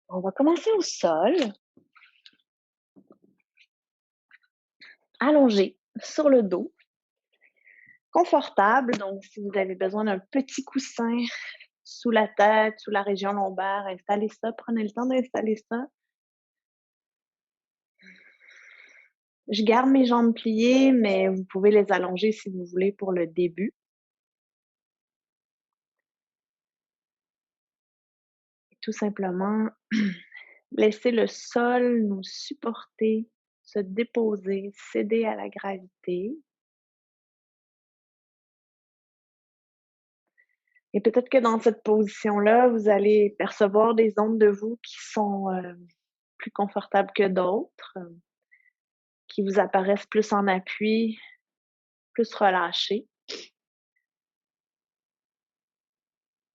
On va commencer au sol, allongé sur le dos, confortable. Donc, si vous avez besoin d'un petit coussin sous la tête, sous la région lombaire, installez ça. Prenez le temps d'installer ça. Je garde mes jambes pliées, mais vous pouvez les allonger si vous voulez pour le début. Tout simplement, laisser le sol nous supporter, se déposer, céder à la gravité. Et peut-être que dans cette position-là, vous allez percevoir des zones de vous qui sont plus confortables que d'autres, qui vous apparaissent plus en appui, plus relâchées.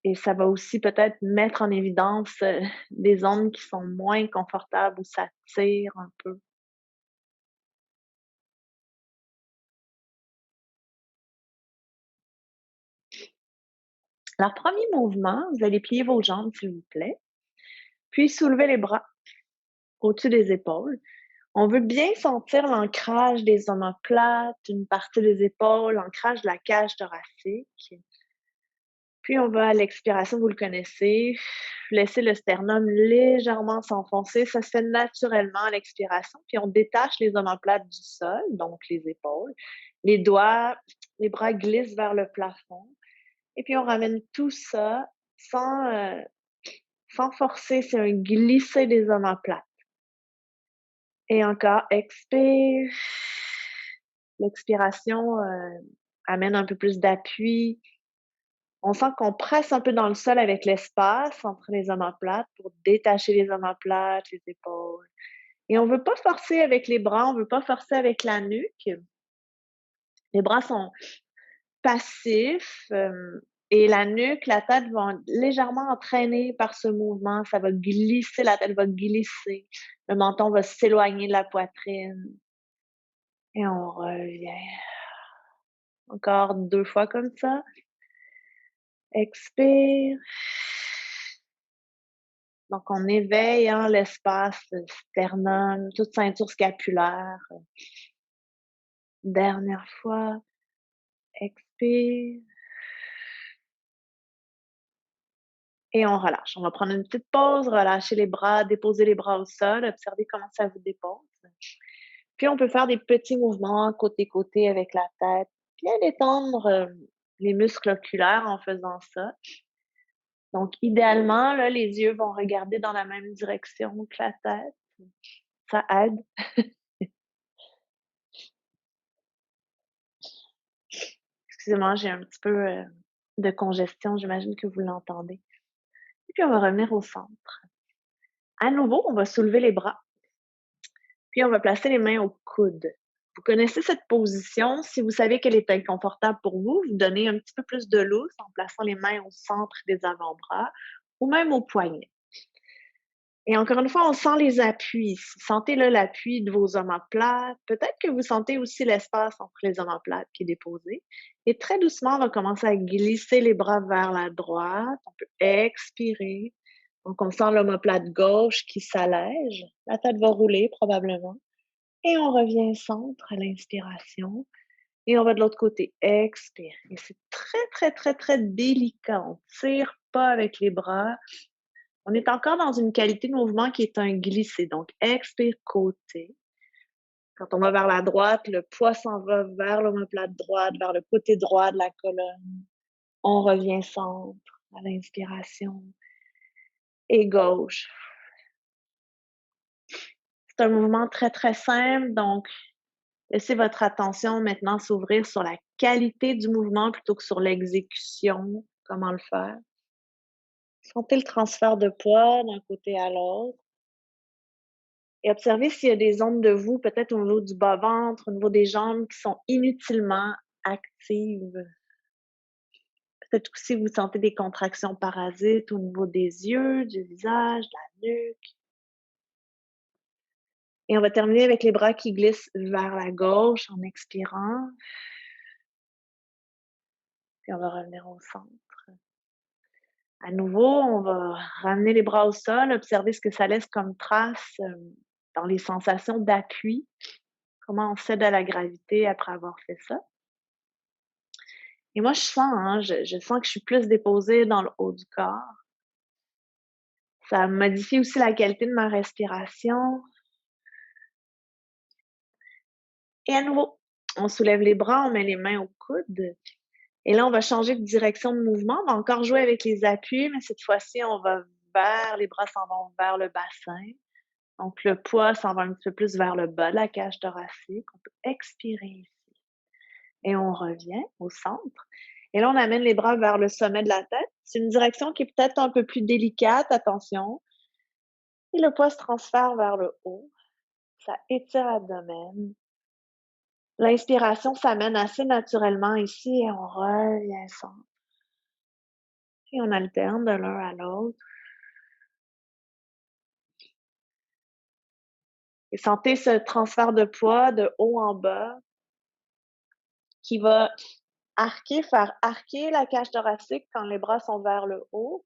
Et ça va aussi peut-être mettre en évidence des zones qui sont moins confortables où ça tire un peu. Alors, premier mouvement, vous allez plier vos jambes, s'il vous plaît, puis soulever les bras au-dessus des épaules. On veut bien sentir l'ancrage des omoplates, une partie des épaules, l'ancrage de la cage thoracique. Puis on va à l'expiration, vous le connaissez, laisser le sternum légèrement s'enfoncer. Ça se fait naturellement à l'expiration. Puis on détache les omoplates du sol, donc les épaules. Les doigts, les bras glissent vers le plafond. Et puis on ramène tout ça sans, sans forcer. C'est un glisser des omoplates. Et encore, expire. L'expiration amène un peu plus d'appui. On sent qu'on presse un peu dans le sol avec l'espace entre les omoplates pour détacher les omoplates, les épaules. Et on veut pas forcer avec les bras, on veut pas forcer avec la nuque. Les bras sont passifs, et la nuque, la tête vont légèrement entraîner par ce mouvement. Ça va glisser, la tête va glisser. Le menton va s'éloigner de la poitrine et on revient. Encore 2 fois comme ça. Expire. Donc, on éveille l'espace sternum, toute ceinture scapulaire. Dernière fois, expire. Et on relâche. On va prendre une petite pause, relâcher les bras, déposer les bras au sol, observer comment ça vous dépose. Puis, on peut faire des petits mouvements côté-côté avec la tête. Bien détendre les muscles oculaires en faisant ça. Donc, idéalement, là, les yeux vont regarder dans la même direction que la tête. Ça aide. Excusez-moi, j'ai un petit peu de congestion, j'imagine que vous l'entendez. Et puis, on va revenir au centre. À nouveau, on va soulever les bras, puis on va placer les mains au coude. Vous connaissez cette position. Si vous savez qu'elle est inconfortable pour vous, vous donnez un petit peu plus de lousse en plaçant les mains au centre des avant-bras ou même au poignet. Et encore une fois, on sent les appuis. Sentez là l'appui de vos omoplates. Peut-être que vous sentez aussi l'espace entre les omoplates qui est déposé. Et très doucement, on va commencer à glisser les bras vers la droite. On peut expirer. Donc, on sent l'omoplate gauche qui s'allège. La tête va rouler probablement. Et on revient centre à l'inspiration. Et on va de l'autre côté. Expire. Et c'est très, très, très, très délicat. On ne tire pas avec les bras. On est encore dans une qualité de mouvement qui est un glisser. Donc, expire côté. Quand on va vers la droite, le poids s'en va vers l'omoplate droite, vers le côté droit de la colonne. On revient centre à l'inspiration. Et gauche. C'est un mouvement très, très simple. Donc, laissez votre attention maintenant s'ouvrir sur la qualité du mouvement plutôt que sur l'exécution. Comment le faire. Sentez le transfert de poids d'un côté à l'autre. Et observez s'il y a des zones de vous, peut-être au niveau du bas-ventre, au niveau des jambes, qui sont inutilement actives. Peut-être que si vous sentez des contractions parasites au niveau des yeux, du visage, de la nuque. Et on va terminer avec les bras qui glissent vers la gauche en expirant. Puis on va revenir au centre. À nouveau, on va ramener les bras au sol, observer ce que ça laisse comme trace, dans les sensations d'appui, comment on cède à la gravité après avoir fait ça. Et moi, je sens, hein, je sens que je suis plus déposée dans le haut du corps. Ça modifie aussi la qualité de ma respiration. Et à nouveau, on soulève les bras, on met les mains au coude. Et là, on va changer de direction de mouvement. On va encore jouer avec les appuis, mais cette fois-ci, on va les bras s'en vont vers le bassin. Donc, le poids s'en va un petit peu plus vers le bas de la cage thoracique. On peut expirer ici. Et on revient au centre. Et là, on amène les bras vers le sommet de la tête. C'est une direction qui est peut-être un peu plus délicate, attention. Et le poids se transfère vers le haut. Ça étire l'abdomen. L'inspiration s'amène assez naturellement ici et on revient au centre. Et on alterne de l'un à l'autre. Et sentez ce transfert de poids de haut en bas qui va faire arquer la cage thoracique quand les bras sont vers le haut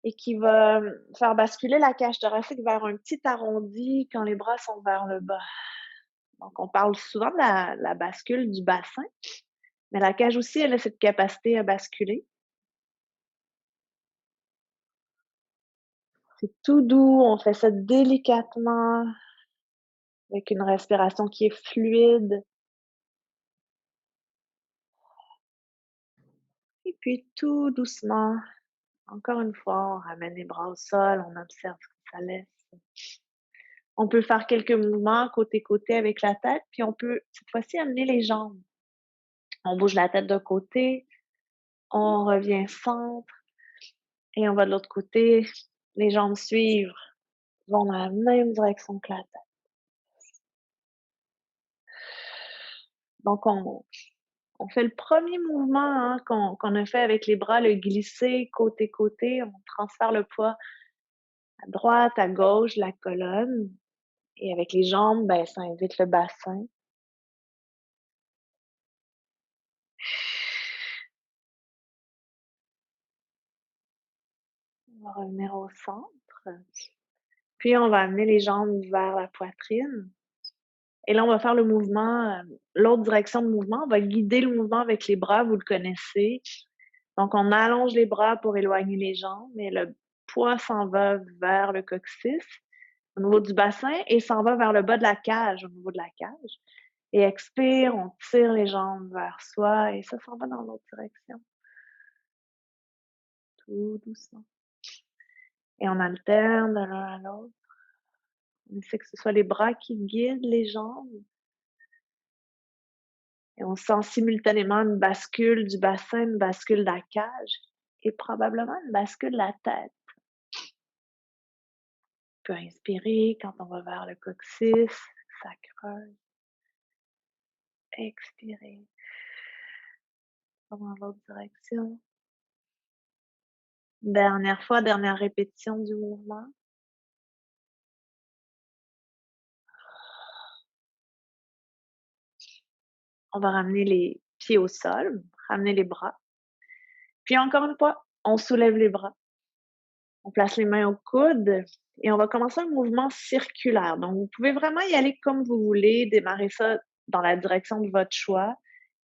et qui va faire basculer la cage thoracique vers un petit arrondi quand les bras sont vers le bas. Donc, on parle souvent de la bascule du bassin, mais la cage aussi, elle a cette capacité à basculer. C'est tout doux, on fait ça délicatement, avec une respiration qui est fluide. Et puis tout doucement, encore une fois, on ramène les bras au sol, on observe ce que ça laisse. On peut faire quelques mouvements côté-côté avec la tête, puis on peut cette fois-ci amener les jambes. On bouge la tête d'un côté, on revient centre et on va de l'autre côté. Les jambes suivent, vont dans la même direction que la tête. Donc on fait le premier mouvement, hein, qu'on a fait avec les bras, le glisser côté-côté. On transfère le poids à droite, à gauche, la colonne. Et avec les jambes, ben, ça invite le bassin. On va revenir au centre. Puis on va amener les jambes vers la poitrine. Et là, on va faire le mouvement, l'autre direction de mouvement. On va guider le mouvement avec les bras, vous le connaissez. Donc, on allonge les bras pour éloigner les jambes, mais le poids s'en va vers le coccyx, au niveau du bassin, et s'en va vers le bas de la cage, au niveau de la cage. Et expire, on tire les jambes vers soi, et ça s'en va dans l'autre direction. Tout doucement. Et on alterne de l'un à l'autre. On essaie que ce soit les bras qui guident les jambes. Et on sent simultanément une bascule du bassin, une bascule de la cage et probablement une bascule de la tête. On peut inspirer quand on va vers le coccyx, ça creuse. Expirer. Dans l'autre direction. Dernière fois, dernière répétition du mouvement. On va ramener les pieds au sol, ramener les bras. Puis encore une fois, on soulève les bras. On place les mains au coude et on va commencer un mouvement circulaire. Donc, vous pouvez vraiment y aller comme vous voulez, démarrer ça dans la direction de votre choix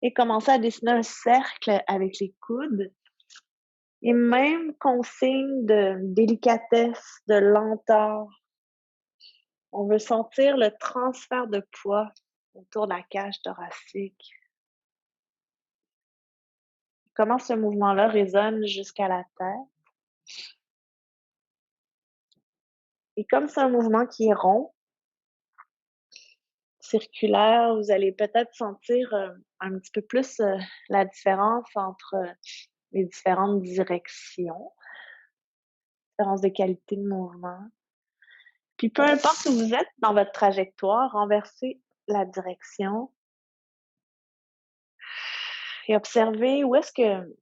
et commencer à dessiner un cercle avec les coudes. Et même consigne de délicatesse, de lenteur. On veut sentir le transfert de poids autour de la cage thoracique. Comment ce mouvement-là résonne jusqu'à la tête. Et comme c'est un mouvement qui est rond, circulaire, vous allez peut-être sentir un petit peu plus la différence entre les différentes directions, différence de qualité de mouvement. Puis peu importe où vous êtes dans votre trajectoire, renversez la direction et observez où est-ce que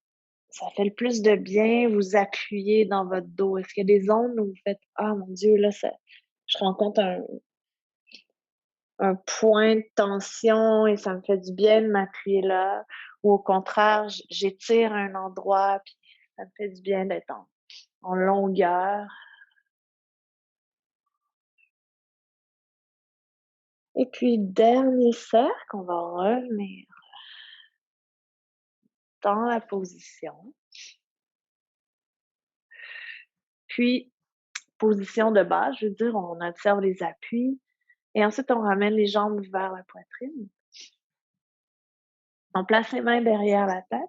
ça fait le plus de bien vous appuyer dans votre dos. Est-ce qu'il y a des zones où vous faites ah mon Dieu, là, je rencontre un point de tension et ça me fait du bien de m'appuyer là, ou au contraire, j'étire un endroit puis ça me fait du bien d'être en longueur. Et puis, dernier cercle, on va revenir dans la position. Puis, position de base, je veux dire, on observe les appuis et ensuite on ramène les jambes vers la poitrine. On place les mains derrière la tête.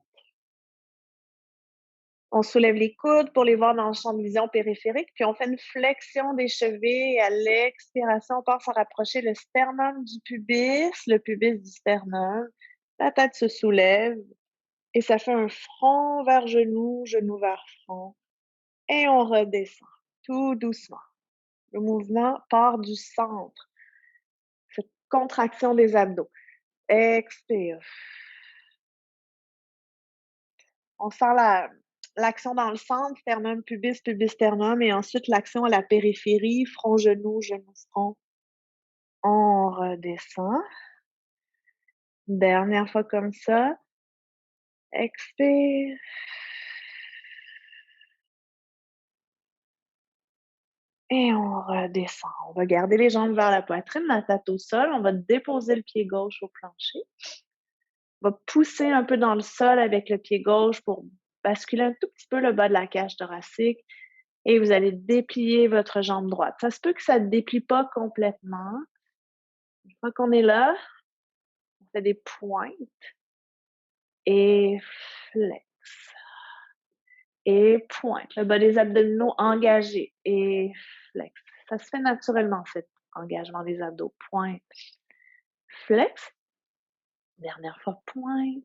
On soulève les coudes pour les voir dans le champ de vision périphérique, puis on fait une flexion des chevilles et à l'expiration, on pense à rapprocher le sternum du pubis, le pubis du sternum. La tête se soulève et ça fait un front vers genou, genou vers front. Et on redescend tout doucement. Le mouvement part du centre. Cette contraction des abdos. Expire. On sent l'action dans le centre, sternum, pubis, pubis, sternum, et ensuite l'action à la périphérie, front, genou, genou, front. On redescend. Dernière fois comme ça. Expire. Et on redescend. On va garder les jambes vers la poitrine, la tête au sol. On va déposer le pied gauche au plancher. On va pousser un peu dans le sol avec le pied gauche pour basculer un tout petit peu le bas de la cage thoracique et vous allez déplier votre jambe droite. Ça se peut que ça ne déplie pas complètement. Une fois qu'on est là, on fait des pointes et flex et pointe. Le bas des abdominaux engagé et flex. Ça se fait naturellement, cet engagement des abdos. Pointe, flex. Dernière fois, pointe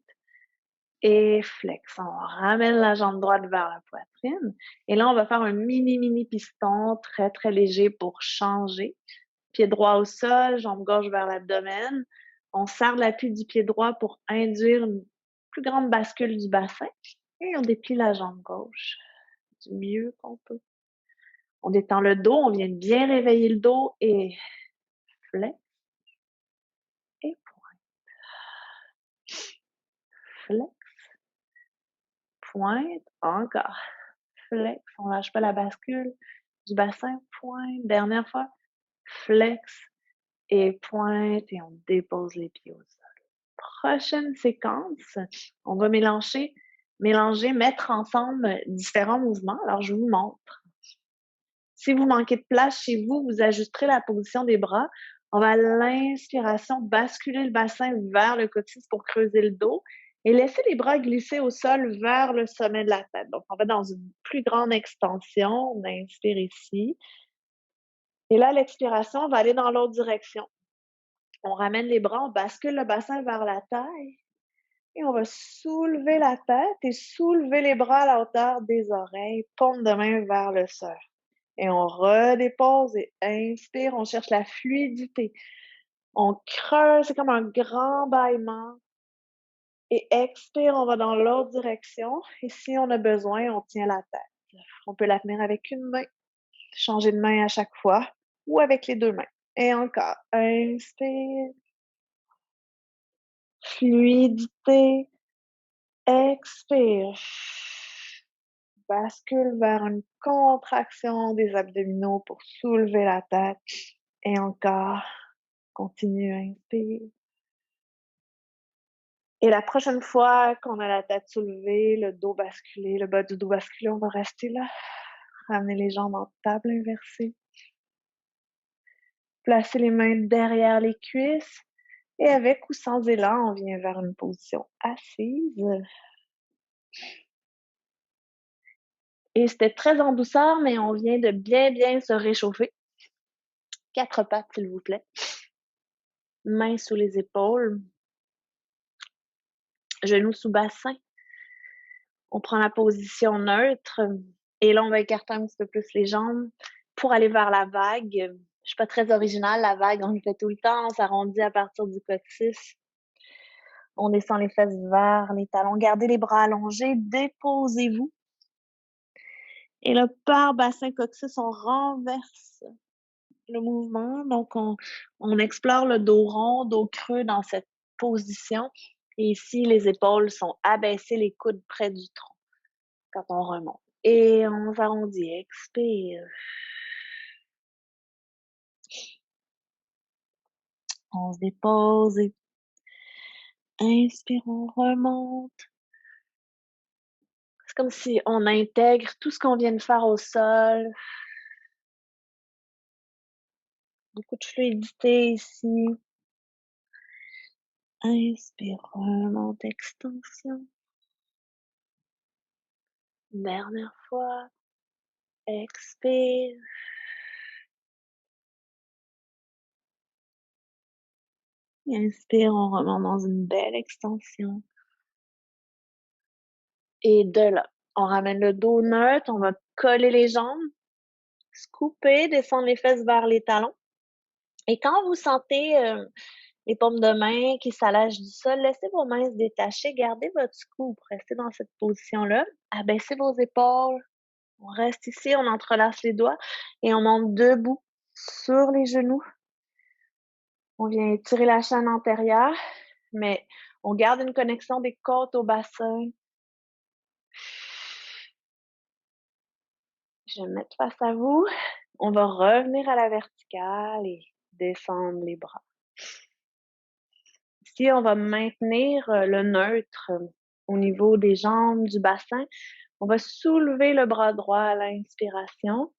et flex. On ramène la jambe droite vers la poitrine. Et là, on va faire un mini piston très, très léger pour changer. Pied droit au sol, jambe gauche vers l'abdomen. On serre l'appui du pied droit pour induire une plus grande bascule du bassin. Et on déplie la jambe gauche du mieux qu'on peut. On détend le dos, on vient de bien réveiller le dos et flex et flex, pointe, encore. Flex, on lâche pas la bascule du bassin, pointe. Dernière fois, flex et pointe et on dépose les pieds au sol. Prochaine séquence, on va mélanger, mettre ensemble différents mouvements. Alors, je vous montre. Si vous manquez de place chez vous, vous ajusterez la position des bras. On va à l'inspiration basculer le bassin vers le coccyx pour creuser le dos et laisser les bras glisser au sol vers le sommet de la tête. Donc, on va dans une plus grande extension. On inspire ici. Et là, l'expiration, on va aller dans l'autre direction. On ramène les bras, on bascule le bassin vers la taille et on va soulever la tête et soulever les bras à la hauteur des oreilles, paume de main vers le sol. Et on redépose et inspire, on cherche la fluidité. On creuse, c'est comme un grand bâillement. Et expire, on va dans l'autre direction. Et si on a besoin, on tient la tête. On peut la tenir avec une main, changer de main à chaque fois, ou avec les deux mains. Et encore, inspire, fluidité, expire. Bascule vers une contraction des abdominaux pour soulever la tête. Et encore, continue, inspire. Et la prochaine fois qu'on a la tête soulevée, le dos basculé, le bas du dos basculé, on va rester là. Ramener les jambes en table inversée. Placer les mains derrière les cuisses. Et avec ou sans élan, on vient vers une position assise. Et c'était très en douceur, mais on vient de bien se réchauffer. 4 pattes, s'il vous plaît. Mains sous les épaules. Genoux sous bassin. On prend la position neutre. Et là, on va écarter un petit peu plus les jambes pour aller vers la vague. Je suis pas très originale, la vague, on le fait tout le temps. On s'arrondit à partir du coccyx. On descend les fesses vers les talons. Gardez les bras allongés. Déposez-vous. Et là, par bassin coccyx, on renverse le mouvement. Donc, on explore le dos rond, dos creux dans cette position. Et ici, les épaules sont abaissées, les coudes près du tronc quand on remonte. et on s'arrondit. Expire. On se dépose et inspire, on remonte. C'est comme si on intègre tout ce qu'on vient de faire au sol. Beaucoup de fluidité ici. Inspire, remonte, extension. Dernière fois. Expire. Inspire, on remonte dans une belle extension. Et de là, on ramène le dos neutre, on va coller les jambes, scooper, descendre les fesses vers les talons. Et quand vous sentez les paumes de main qui s'allègent du sol, laissez vos mains se détacher, gardez votre scoop, restez dans cette position-là, abaissez vos épaules, on reste ici, on entrelace les doigts et on monte debout sur les genoux. On vient étirer la chaîne antérieure, mais on garde une connexion des côtes au bassin. Je vais me mettre face à vous. On va revenir à la verticale et descendre les bras. Ici, on va maintenir le neutre au niveau des jambes, du bassin. On va soulever le bras droit à l'inspiration.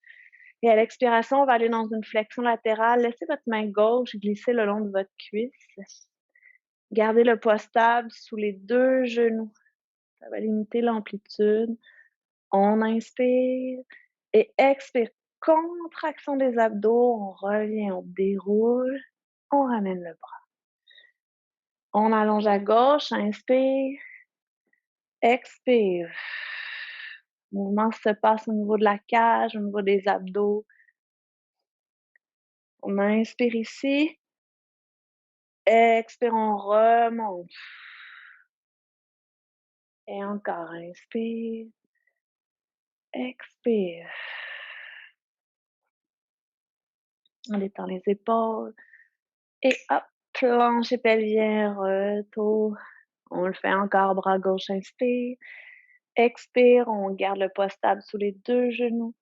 Et à l'expiration, on va aller dans une flexion latérale. Laissez votre main gauche glisser le long de votre cuisse. Gardez le poids stable sous les deux genoux. Ça va limiter l'amplitude. On inspire et expire. Contraction des abdos. On revient, on déroule. On ramène le bras. On allonge à gauche. Inspire. Expire. Le mouvement se passe au niveau de la cage, au niveau des abdos. On inspire ici. Expire, on remonte. Et encore, inspire. Expire. On détend les épaules. Et hop, plancher pelvien, retour. On le fait encore, bras gauche, inspire. Expire, on garde le poids stable sous les deux genoux.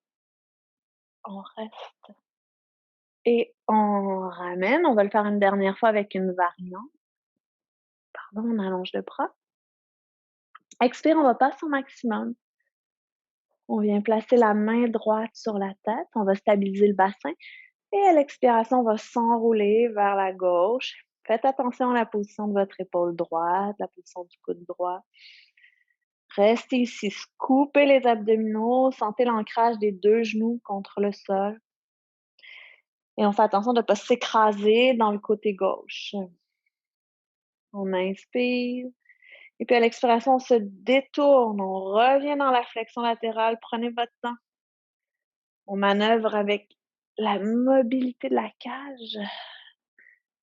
On reste. Et on ramène. On va le faire une dernière fois avec une variante. Pardon, on allonge le bras. Expire, on va passer au maximum. On vient placer la main droite sur la tête. On va stabiliser le bassin. Et à l'expiration, on va s'enrouler vers la gauche. Faites attention à la position de votre épaule droite, la position du coude droit. Restez ici, scoopez les abdominaux, sentez l'ancrage des deux genoux contre le sol. Et on fait attention de ne pas s'écraser dans le côté gauche. On inspire. Et puis à l'expiration, on se détourne, on revient dans la flexion latérale. Prenez votre temps. On manœuvre avec la mobilité de la cage,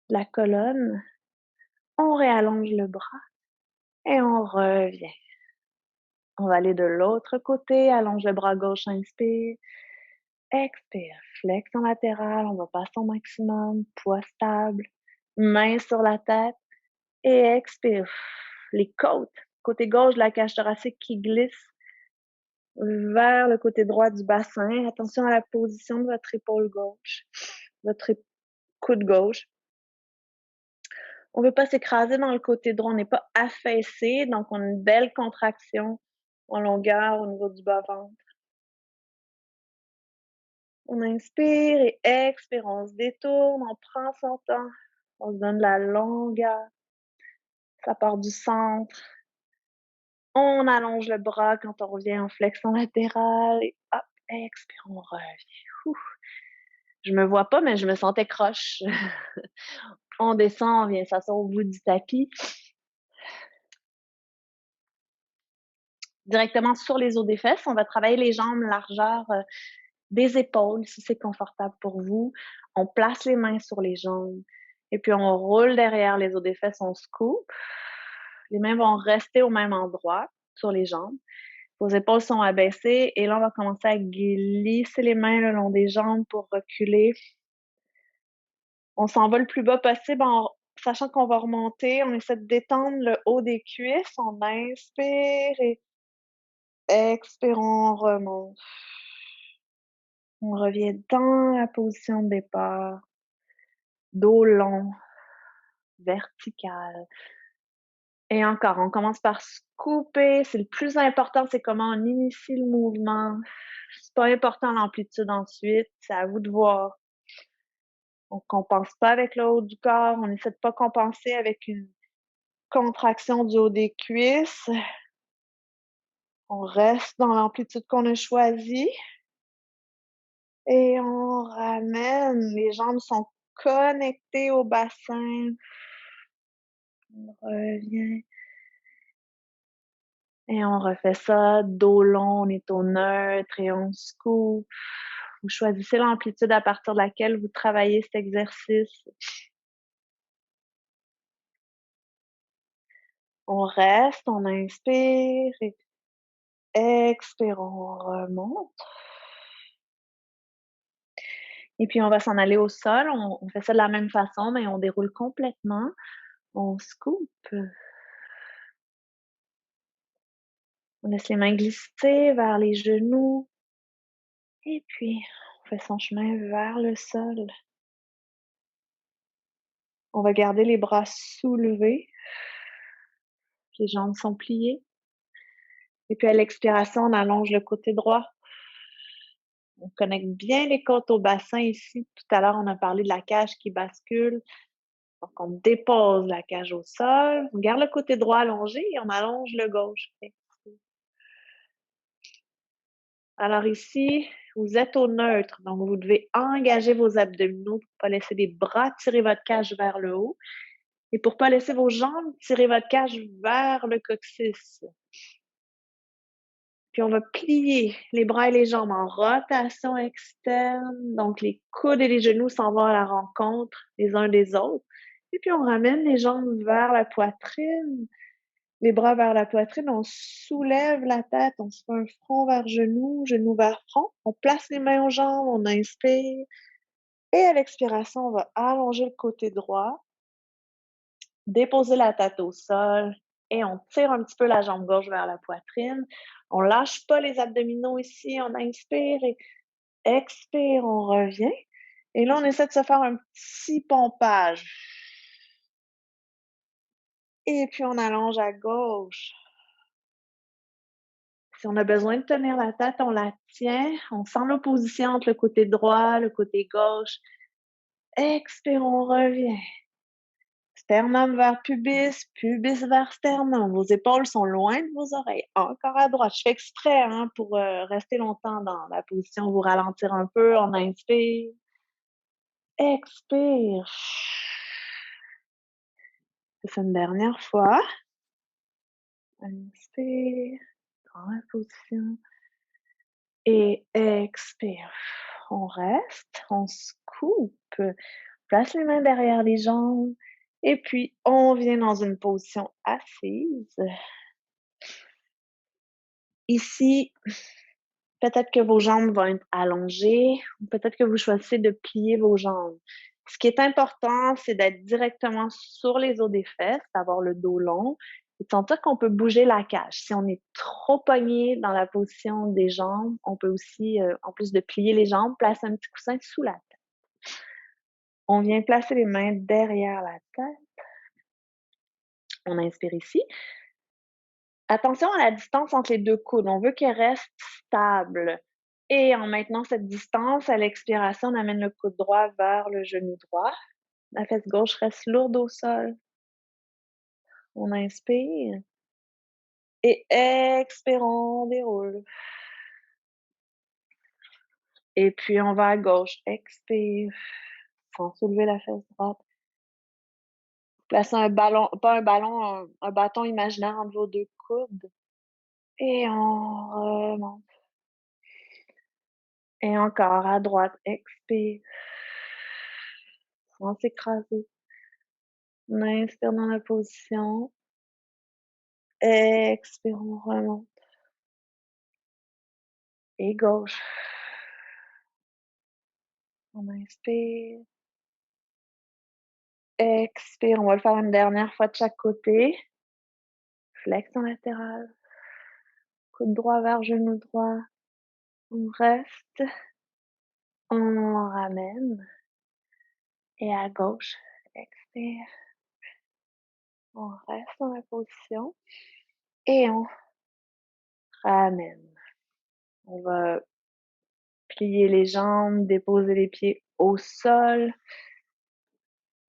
de la colonne. On réallonge le bras et on revient. On va aller de l'autre côté. Allonge le bras gauche, inspire. Expire, flexion latérale. On va passer au maximum. Poids stable. Main sur la tête. Et expire. Les côtes. Côté gauche de la cage thoracique qui glisse vers le côté droit du bassin. Attention à la position de votre épaule gauche, votre coude gauche. On ne veut pas s'écraser dans le côté droit, on n'est pas affaissé, donc on a une belle contraction en longueur au niveau du bas-ventre. On inspire et expire, on se détourne, on prend son temps, on se donne de la longueur. Ça part du centre. On allonge le bras quand on revient en flexion latérale et hop, expire, on revient. Ouf. Je me vois pas, mais je me sentais croche. On descend, on vient s'asseoir au bout du tapis. Directement sur les os des fesses, on va travailler les jambes largeur des épaules, si c'est confortable pour vous. On place les mains sur les jambes et puis on roule derrière les os des fesses, on se coupe. Les mains vont rester au même endroit sur les jambes. Vos épaules sont abaissées et là, on va commencer à glisser les mains le long des jambes pour reculer. On s'en va le plus bas possible en sachant qu'on va remonter. On essaie de détendre le haut des cuisses. On inspire et Expirons, on remonte. On revient dans la position de départ. Dos long, vertical. Et encore, on commence par se couper. C'est le plus important, c'est comment on initie le mouvement. C'est pas important l'amplitude ensuite, c'est à vous de voir. On compense pas avec le haut du corps, on essaie de pas compenser avec une contraction du haut des cuisses. On reste dans l'amplitude qu'on a choisie et on ramène. Les jambes sont connectées au bassin. On revient et on refait ça, dos long, on est au neutre et on se coupe. Vous choisissez l'amplitude à partir de laquelle vous travaillez cet exercice. On reste, on inspire et expire, on remonte. Et puis on va s'en aller au sol. On fait ça de la même façon, mais on déroule complètement. On se coupe. On laisse les mains glisser vers les genoux. Et puis, on fait son chemin vers le sol. On va garder les bras soulevés. Les jambes sont pliées. Et puis à l'expiration, on allonge le côté droit. On connecte bien les côtes au bassin ici. Tout à l'heure, on a parlé de la cage qui bascule. Donc, on dépose la cage au sol. On garde le côté droit allongé et on allonge le gauche. Alors ici, vous êtes au neutre. Donc, vous devez engager vos abdominaux pour ne pas laisser les bras tirer votre cage vers le haut. Et pour ne pas laisser vos jambes tirer votre cage vers le coccyx. Puis on va plier les bras et les jambes en rotation externe. Donc les coudes et les genoux s'en vont à la rencontre les uns des autres. Et puis on ramène les jambes vers la poitrine, les bras vers la poitrine. On soulève la tête, on se fait un front vers genou, genou vers front. On place les mains aux jambes, on inspire. Et à l'expiration, on va allonger le côté droit, déposer la tête au sol et on tire un petit peu la jambe gauche vers la poitrine. On lâche pas les abdominaux ici, on inspire et expire, on revient. Et là, on essaie de se faire un petit pompage. Et puis, on allonge à gauche. Si on a besoin de tenir la tête, on la tient. On sent l'opposition entre le côté droit, le côté gauche. Expire, on revient. Sternum vers pubis, pubis vers sternum. Vos épaules sont loin de vos oreilles. Encore à droite. Je fais exprès pour rester longtemps dans la position, vous ralentir un peu. On inspire. Expire. C'est une dernière fois. Inspire. Prends la position. Et expire. On reste. On se coupe. Place les mains derrière les jambes. Et puis, on vient dans une position assise. Ici, peut-être que vos jambes vont être allongées ou peut-être que vous choisissez de plier vos jambes. Ce qui est important, c'est d'être directement sur les os des fesses, d'avoir le dos long et de sentir qu'on peut bouger la cage. Si on est trop pogné dans la position des jambes, on peut aussi, en plus de plier les jambes, placer un petit coussin sous la tête. On vient placer les mains derrière la tête. On inspire ici. Attention à la distance entre les deux coudes. On veut qu'elle reste stable. Et en maintenant cette distance, à l'expiration, on amène le coude droit vers le genou droit. La fesse gauche reste lourde au sol. On inspire. Et expire, on déroule. Et puis on va à gauche. Expire. Sans soulever la fesse droite. Placez un ballon, pas un ballon, un bâton imaginaire entre vos deux coudes. Et on remonte. Et encore à droite. Expire. Sans s'écraser. On inspire dans la position. Expire, on remonte. Et gauche. On inspire. Expire. On va le faire une dernière fois de chaque côté. Flexion latérale. coude droit vers genou droit. On reste, on ramène et à gauche, expire. On reste dans la position et on ramène. On va plier les jambes, déposer les pieds au sol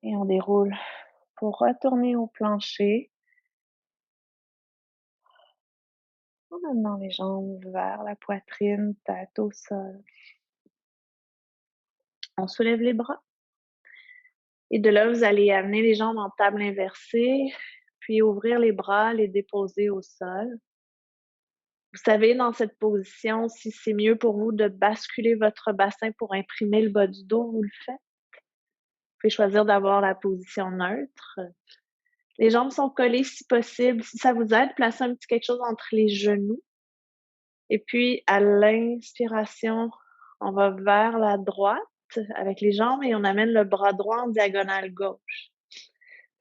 et on déroule pour retourner au plancher en amenant les jambes vers la poitrine, tête au sol. On soulève les bras et de là, vous allez amener les jambes en table inversée, puis ouvrir les bras, les déposer au sol. Vous savez, dans cette position, si c'est mieux pour vous de basculer votre bassin pour imprimer le bas du dos, vous le faites. Vous pouvez choisir d'avoir la position neutre. Les jambes sont collées si possible. Si ça vous aide, placez un petit quelque chose entre les genoux. Et puis, à l'inspiration, on va vers la droite avec les jambes et on amène le bras droit en diagonale gauche.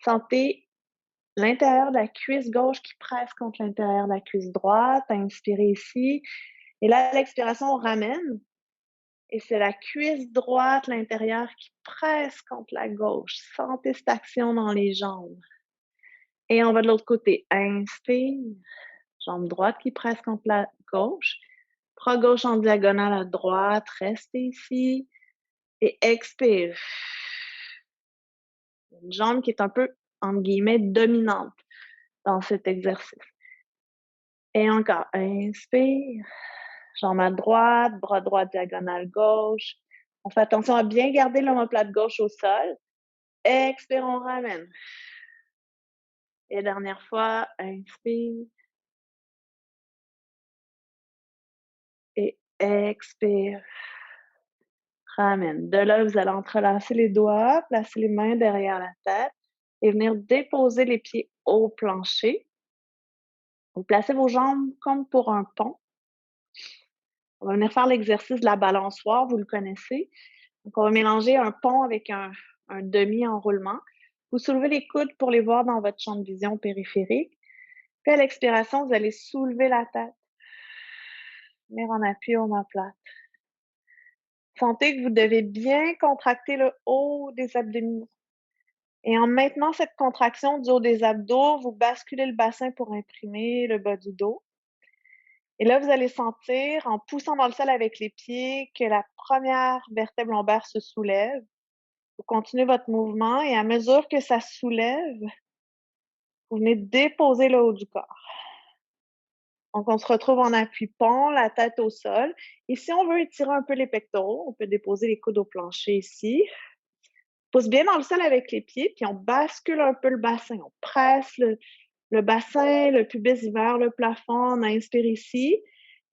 Sentez l'intérieur de la cuisse gauche qui presse contre l'intérieur de la cuisse droite. Inspirez ici. Et là, à l'expiration, on ramène. Et c'est la cuisse droite, l'intérieur, qui presse contre la gauche. Sentez cette action dans les jambes. Et on va de l'autre côté. Inspire. Jambe droite qui presse contre la gauche. Bras gauche en diagonale à droite. Restez ici. Et expire. Une jambe qui est un peu, entre guillemets, dominante dans cet exercice. Et encore. Inspire. Jambe à droite, bras droit diagonale gauche. On fait attention à bien garder l'omoplate gauche au sol. Expire, on ramène. Et dernière fois, inspire. Et expire. Ramène. De là, vous allez entrelacer les doigts, placer les mains derrière la tête et venir déposer les pieds au plancher. Vous placez vos jambes comme pour un pont. On va venir faire l'exercice de la balançoire, vous le connaissez. Donc, on va mélanger un pont avec un demi-enroulement. Vous soulevez les coudes pour les voir dans votre champ de vision périphérique. Puis à l'expiration, vous allez soulever la tête. Venir en appui omoplate. Sentez que vous devez bien contracter le haut des abdominaux. Et en maintenant cette contraction du haut des abdos, vous basculez le bassin pour imprimer le bas du dos. Et là, vous allez sentir, en poussant dans le sol avec les pieds, que la première vertèbre lombaire se soulève. Vous continuez votre mouvement et à mesure que ça soulève, vous venez déposer le haut du corps. Donc, on se retrouve en appui pont, la tête au sol. Et si on veut étirer un peu les pectoraux, on peut déposer les coudes au plancher ici. Pousse bien dans le sol avec les pieds, puis on bascule un peu le bassin. On presse le bassin, le pubis vers le plafond. On inspire ici.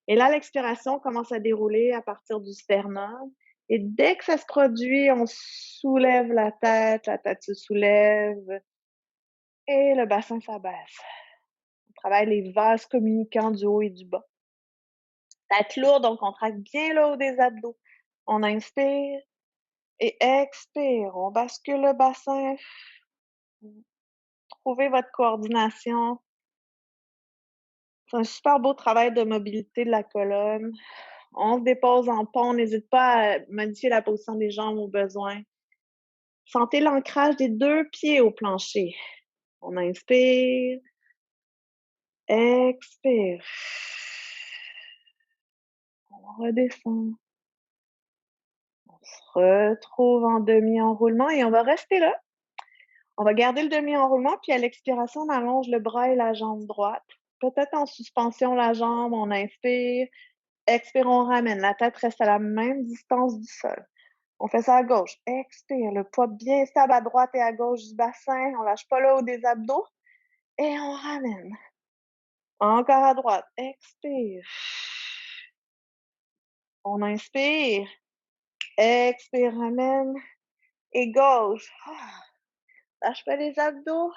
Et là, l'expiration commence à dérouler à partir du sternum. Et dès que ça se produit, on soulève la tête se soulève et le bassin s'abaisse. On travaille les vases communicants du haut et du bas. Tête lourde, on contracte bien le haut des abdos. On inspire et expire. On bascule le bassin. Trouvez votre coordination. C'est un super beau travail de mobilité de la colonne. On se dépose en pont. N'hésite pas à modifier la position des jambes au besoin. Sentez l'ancrage des deux pieds au plancher. On inspire. Expire. On redescend. On se retrouve en demi-enroulement et on va rester là. On va garder le demi-enroulement, puis à l'expiration, on allonge le bras et la jambe droite. Peut-être en suspension la jambe, on inspire. Expire, on ramène. La tête reste à la même distance du sol. On fait ça à gauche. Expire, le poids bien stable à droite et à gauche du bassin. On lâche pas le haut des abdos. Et on ramène. Encore à droite. Expire. On inspire. Expire, ramène. Et gauche. Lâche pas les abdos.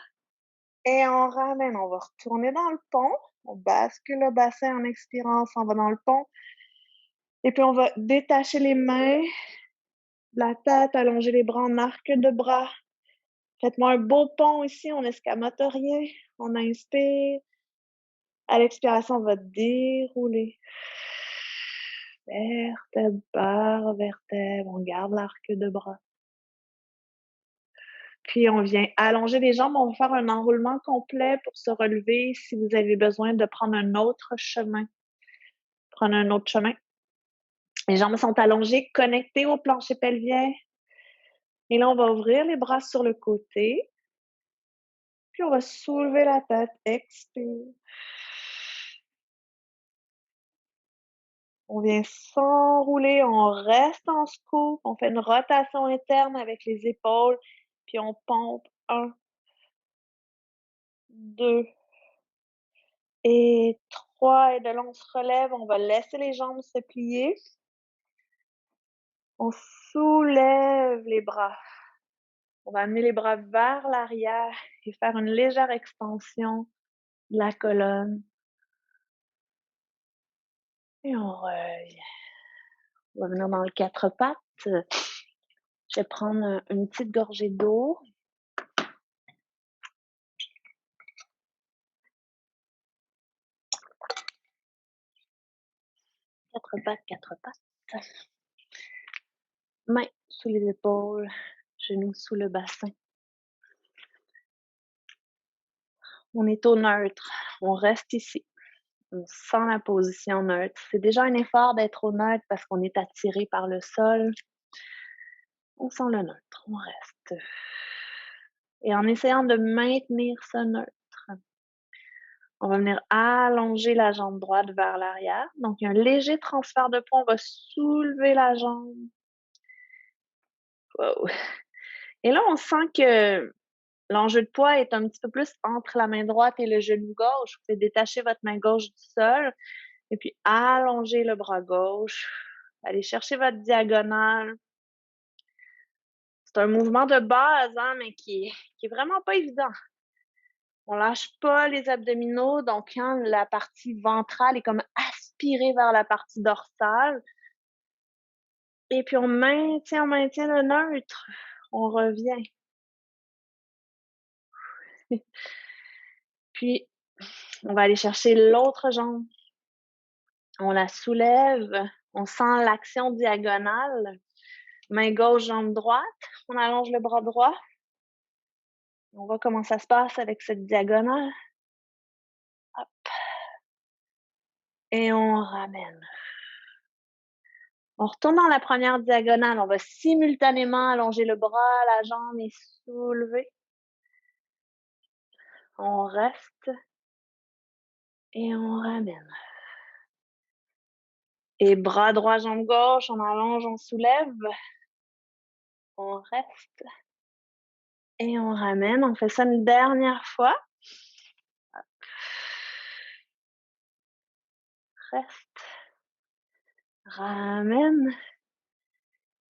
Et on ramène. On va retourner dans le pont. On bascule le bassin en expirant. On s'en va dans le pont. Et puis on va détacher les mains de la tête, allonger les bras en arc de bras. Faites-moi un beau pont ici. On n'escamote rien. On inspire. À l'expiration, on va dérouler. Vertèbre par vertèbre, on garde l'arc de bras. Puis on vient allonger les jambes, on va faire un enroulement complet pour se relever. Si vous avez besoin de prendre un autre chemin, prenez un autre chemin. Les jambes sont allongées, connectées au plancher pelvien. Et là, on va ouvrir les bras sur le côté. Puis on va soulever la tête, expire. On vient s'enrouler, on reste en scoop, on fait une rotation interne avec les épaules, puis on pompe 1, 2 et 3 et de là, on se relève, on va laisser les jambes se plier. On soulève les bras. On va amener les bras vers l'arrière et faire une légère extension de la colonne. Et on revient. On va venir dans le 4 pattes. Je vais prendre une petite gorgée d'eau. 4 pattes, 4 pattes. Mains sous les épaules, genoux sous le bassin. On est au neutre, on reste ici. On sent la position neutre. C'est déjà un effort d'être au neutre parce qu'on est attiré par le sol. On sent le neutre, on reste. Et en essayant de maintenir ce neutre, on va venir allonger la jambe droite vers l'arrière. Donc, il y a un léger transfert de poids. On va soulever la jambe. Wow. Et là, on sent que l'enjeu de poids est un petit peu plus entre la main droite et le genou gauche. Vous pouvez détacher votre main gauche du sol et puis allonger le bras gauche. Allez chercher votre diagonale. C'est un mouvement de base, hein, mais qui est vraiment pas évident. On lâche pas les abdominaux, donc quand la partie ventrale est comme aspirée vers la partie dorsale. Et puis on maintient le neutre. On revient. Puis, on va aller chercher l'autre jambe. On la soulève. On sent l'action diagonale. Main gauche, jambe droite. On allonge le bras droit. On voit comment ça se passe avec cette diagonale. Hop. Et on ramène. On retourne dans la première diagonale. On va simultanément allonger le bras, la jambe et soulever. On reste. Et on ramène. Et bras droit, jambe gauche, on allonge, on soulève. On reste. Et on ramène. On fait ça une dernière fois. Hop. Reste. Ramène.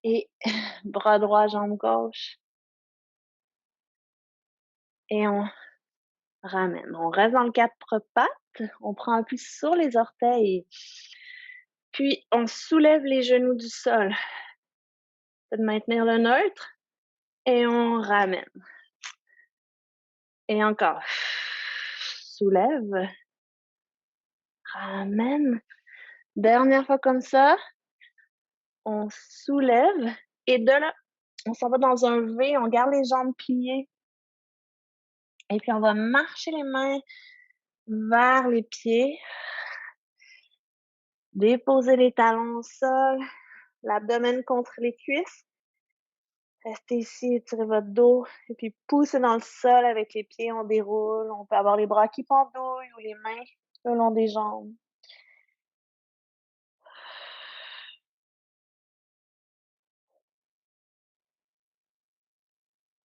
Et bras droit, jambe gauche. Et on ramène. On reste dans le 4 pattes. On prend appui sur les orteils. Puis, on soulève les genoux du sol. De maintenir le neutre. Et on ramène. Et encore. Soulève. Ramène. Dernière fois comme ça. On soulève. Et de là, on s'en va dans un V. On garde les jambes pliées. Et puis, on va marcher les mains vers les pieds. Déposer les talons au sol. L'abdomen contre les cuisses. Restez ici, étirez votre dos. Et puis, poussez dans le sol avec les pieds. On déroule. On peut avoir les bras qui pendouillent ou les mains le long des jambes.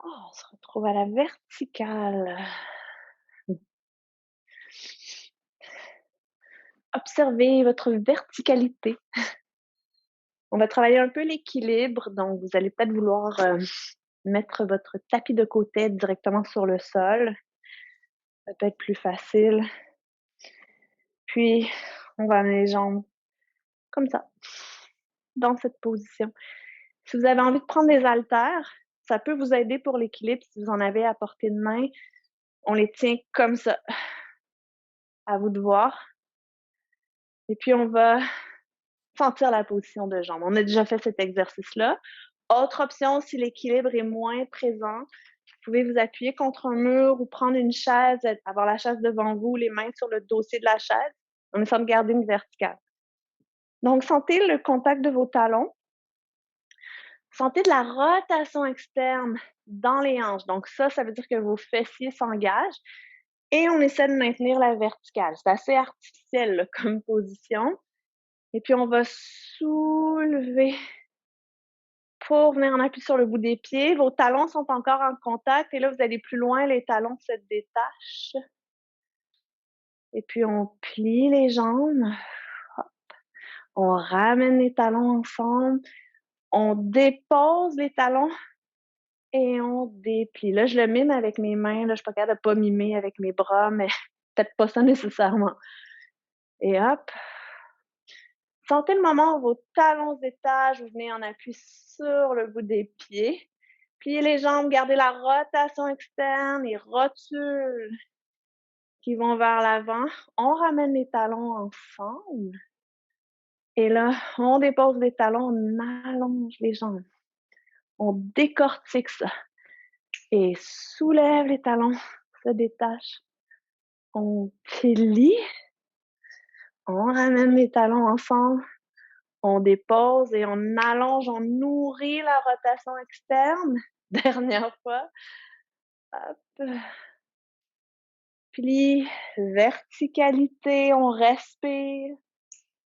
Oh, on se retrouve à la verticale. Observez votre verticalité. On va travailler un peu l'équilibre. Donc, vous allez peut-être vouloir mettre votre tapis de côté directement sur le sol. Ça peut être plus facile. Puis, on va amener les jambes comme ça, dans cette position. Si vous avez envie de prendre des haltères, ça peut vous aider pour l'équilibre si vous en avez à portée de main. On les tient comme ça. À vous de voir. Et puis, on va sentir la position de jambe. On a déjà fait cet exercice-là. Autre option, si l'équilibre est moins présent, vous pouvez vous appuyer contre un mur ou prendre une chaise, avoir la chaise devant vous, les mains sur le dossier de la chaise, en essayant de garder une verticale. Donc, sentez le contact de vos talons. Sentez de la rotation externe dans les hanches. Donc ça veut dire que vos fessiers s'engagent et on essaie de maintenir la verticale. C'est assez artificiel là, comme position. Et puis on va soulever pour venir en appui sur le bout des pieds. Vos talons sont encore en contact et là, vous allez plus loin, les talons se détachent. Et puis on plie les jambes. Hop. On ramène les talons ensemble. On dépose les talons et on déplie. Là, je le mime avec mes mains. Là, je suis pas capable de pas mimer avec mes bras, mais peut-être pas ça nécessairement. Et hop. Sentez le moment où vos talons se détachent, vous venez en appui sur le bout des pieds. Pliez les jambes, gardez la rotation externe, les rotules qui vont vers l'avant. On ramène les talons ensemble. Et là, on dépose les talons, on allonge les jambes. On décortique ça. Et soulève les talons, se détache. On plie. On ramène les talons ensemble. On dépose et on allonge, on nourrit la rotation externe. Dernière fois. Hop. Plie, verticalité, on respire.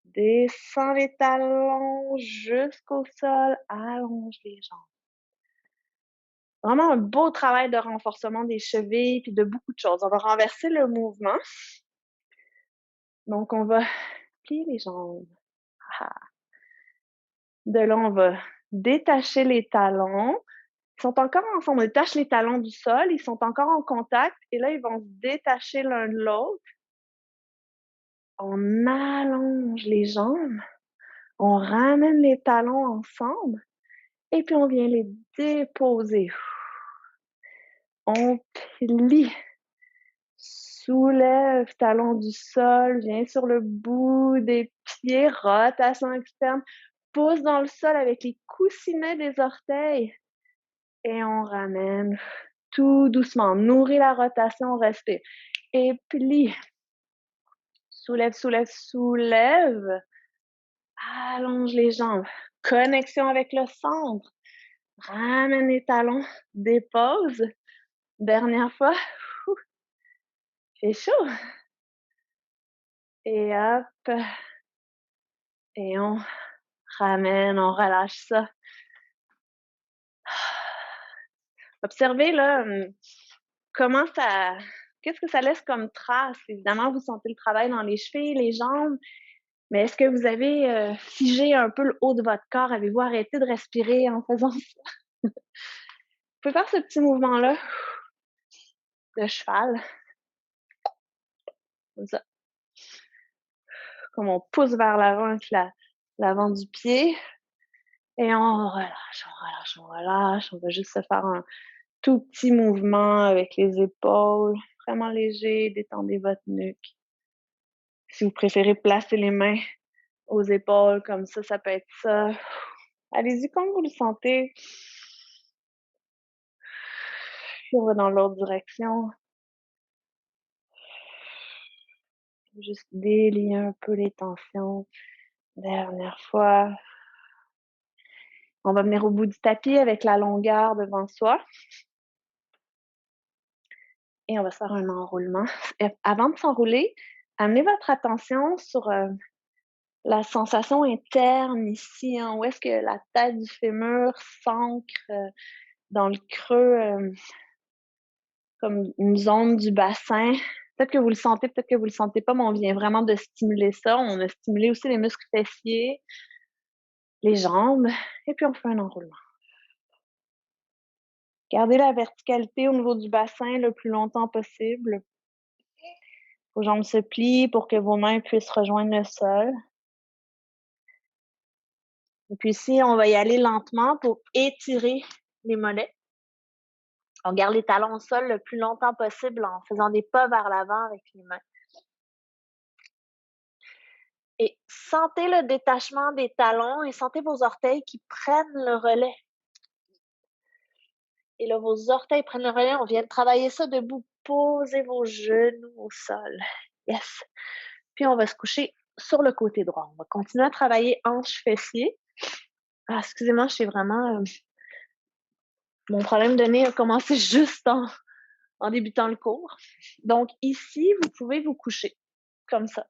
Descend les talons jusqu'au sol, allonge les jambes. Vraiment un beau travail de renforcement des chevilles puis de beaucoup de choses. On va renverser le mouvement. Donc, on va plier les jambes. Ah. De là, on va détacher les talons. Ils sont encore ensemble. On détache les talons du sol. Ils sont encore en contact. Et là, ils vont se détacher l'un de l'autre. On allonge les jambes. On ramène les talons ensemble. Et puis, on vient les déposer. On plie. Soulève talon du sol. Viens sur le bout des pieds. Rotation externe. Pousse dans le sol avec les coussinets des orteils. Et on ramène tout doucement. Nourrit la rotation, on respire. Et plie. Soulève, soulève, soulève. Allonge les jambes. Connexion avec le centre. Ramène les talons. Dépose. Dernière fois. C'est chaud. Et hop. Et on ramène, on relâche ça. Observez là comment ça, qu'est-ce que ça laisse comme trace. Évidemment, vous sentez le travail dans les chevilles, les jambes, mais est-ce que vous avez figé un peu le haut de votre corps? Avez-vous arrêté de respirer en faisant ça? Vous pouvez faire ce petit mouvement-là de cheval, comme ça. Comme on pousse vers l'avant avec l'avant du pied. Et on relâche, on relâche, on relâche. On va juste se faire un tout petit mouvement avec les épaules, vraiment léger, détendez votre nuque. Si vous préférez placer les mains aux épaules comme ça peut être ça. Allez-y comme vous le sentez. Puis on va dans l'autre direction. Juste délier un peu les tensions. Dernière fois. On va venir au bout du tapis avec la longueur devant soi. Et on va se faire un enroulement. Et avant de s'enrouler, amenez votre attention sur la sensation interne ici, hein, où est-ce que la tête du fémur s'ancre dans le creux, comme une zone du bassin. Peut-être que vous le sentez, peut-être que vous le sentez pas, mais on vient vraiment de stimuler ça. On a stimulé aussi les muscles fessiers, les jambes, et puis on fait un enroulement. Gardez la verticalité au niveau du bassin le plus longtemps possible. Vos jambes se plient pour que vos mains puissent rejoindre le sol. Et puis ici, on va y aller lentement pour étirer les mollets. On garde les talons au sol le plus longtemps possible en faisant des pas vers l'avant avec les mains. et sentez le détachement des talons et sentez vos orteils qui prennent le relais. Et là, vos orteils prennent le relais. On vient de travailler ça debout. Posez vos genoux au sol. Yes. Puis on va se coucher sur le côté droit. On va continuer à travailler hanches, fessiers. Ah, excusez-moi, je vraiment, mon problème de nez a commencé juste en débutant le cours. Donc ici, vous pouvez vous coucher comme ça.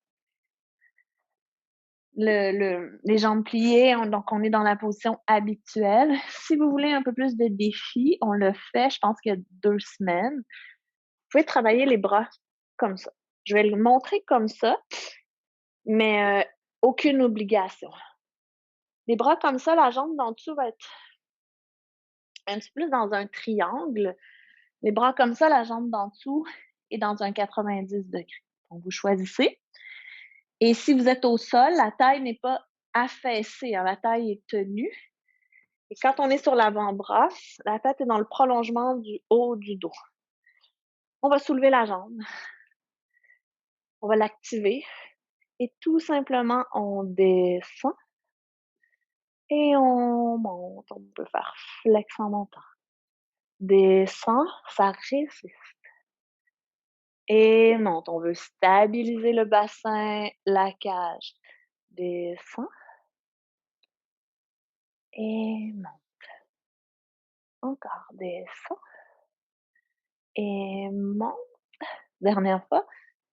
Les jambes pliées, donc on est dans la position habituelle. Si vous voulez un peu plus de défi, on le fait, je pense qu'il y a 2 semaines. Vous pouvez travailler les bras comme ça. Je vais le montrer comme ça, mais aucune obligation. Les bras comme ça, la jambe d'en dessous va être un petit peu plus dans un triangle. Les bras comme ça, la jambe d'en dessous est dans un 90°. Donc vous choisissez. Et si vous êtes au sol, la taille n'est pas affaissée, hein, la taille est tenue. Et quand on est sur l'avant-bras, la tête est dans le prolongement du haut du dos. On va soulever la jambe. On va l'activer. Et tout simplement, on descend et on monte. On peut faire flex en montant. Descend, ça résiste. Et monte. On veut stabiliser le bassin, la cage. Descend et monte. Encore, descend et monte. Dernière fois,